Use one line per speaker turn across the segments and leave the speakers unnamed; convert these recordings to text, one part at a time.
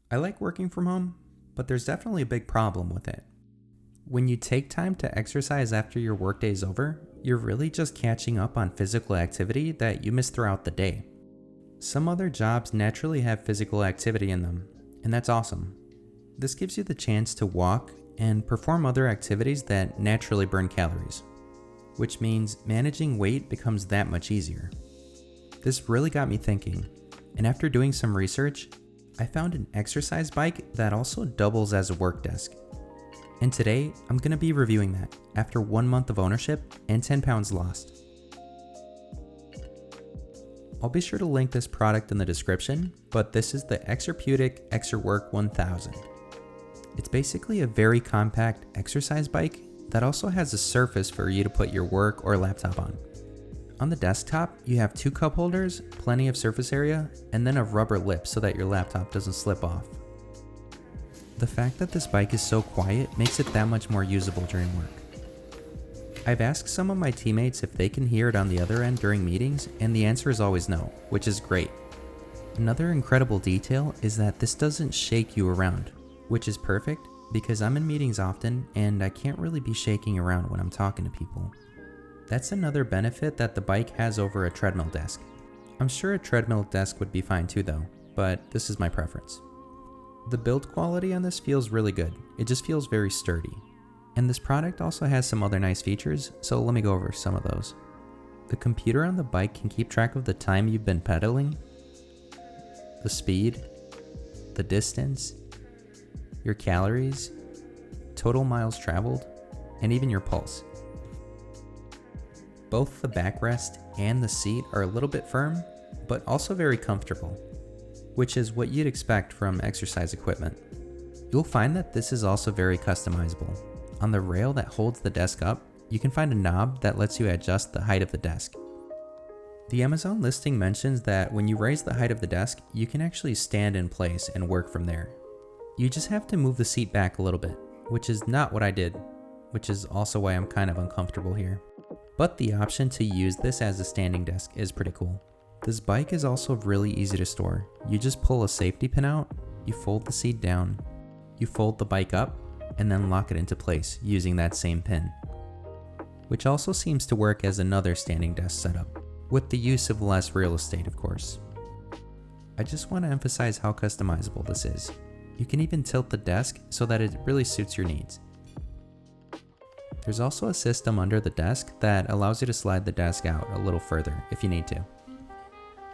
I like working from home, but there's definitely a big problem with it. When you take time to exercise after your workday is over, you're really just catching up on physical activity that you missed throughout the day. Some other jobs naturally have physical activity in them, and that's awesome. This gives you the chance to walk and perform other activities that naturally burn calories, which means managing weight becomes that much easier. This really got me thinking, and after doing some research, I found an exercise bike that also doubles as a work desk. And today, I'm going to be reviewing that after 1 month of ownership and 10 pounds lost. I'll be sure to link this product in the description, but this is the Exerpeutic Exerwork 1000. It's basically a very compact exercise bike that also has a surface for you to put your work or laptop on. On the desktop, you have 2 cup holders, plenty of surface area, and then a rubber lip so that your laptop doesn't slip off. The fact that this bike is so quiet makes it that much more usable during work. I've asked some of my teammates if they can hear it on the other end during meetings, and the answer is always no, which is great. Another incredible detail is that this doesn't shake you around, which is perfect because I'm in meetings often and I can't really be shaking around when I'm talking to people. That's another benefit that the bike has over a treadmill desk. I'm sure a treadmill desk would be fine too though, but this is my preference. The build quality on this feels really good. It just feels very sturdy. And this product also has some other nice features, so let me go over some of those. The computer on the bike can keep track of the time you've been pedaling, the speed, the distance, your calories, total miles traveled, and even your pulse. Both the backrest and the seat are a little bit firm, but also very comfortable, which is what you'd expect from exercise equipment. You'll find that this is also very customizable. On the rail that holds the desk up, you can find a knob that lets you adjust the height of the desk. The Amazon listing mentions that when you raise the height of the desk, you can actually stand in place and work from there. You just have to move the seat back a little bit, which is not what I did, which is also why I'm kind of uncomfortable here. But the option to use this as a standing desk is pretty cool. This bike is also really easy to store. You just pull a safety pin out, you fold the seat down, you fold the bike up, and then lock it into place using that same pin. Which also seems to work as another standing desk setup, with the use of less real estate of course. I just want to emphasize how customizable this is. You can even tilt the desk so that it really suits your needs. There's also a system under the desk that allows you to slide the desk out a little further if you need to.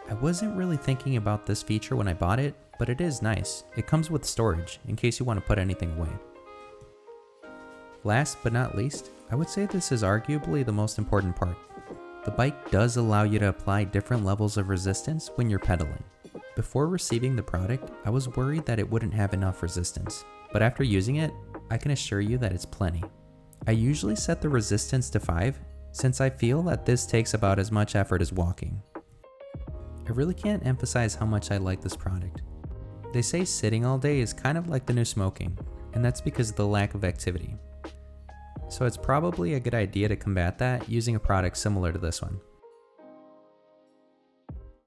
I wasn't really thinking about this feature when I bought it, but it is nice. It comes with storage in case you want to put anything away. Last but not least, I would say this is arguably the most important part. The bike does allow you to apply different levels of resistance when you're pedaling. Before receiving the product, I was worried that it wouldn't have enough resistance, but after using it, I can assure you that it's plenty. I usually set the resistance to 5, since I feel that this takes about as much effort as walking. I really can't emphasize how much I like this product. They say sitting all day is kind of like the new smoking, and that's because of the lack of activity. So it's probably a good idea to combat that using a product similar to this one.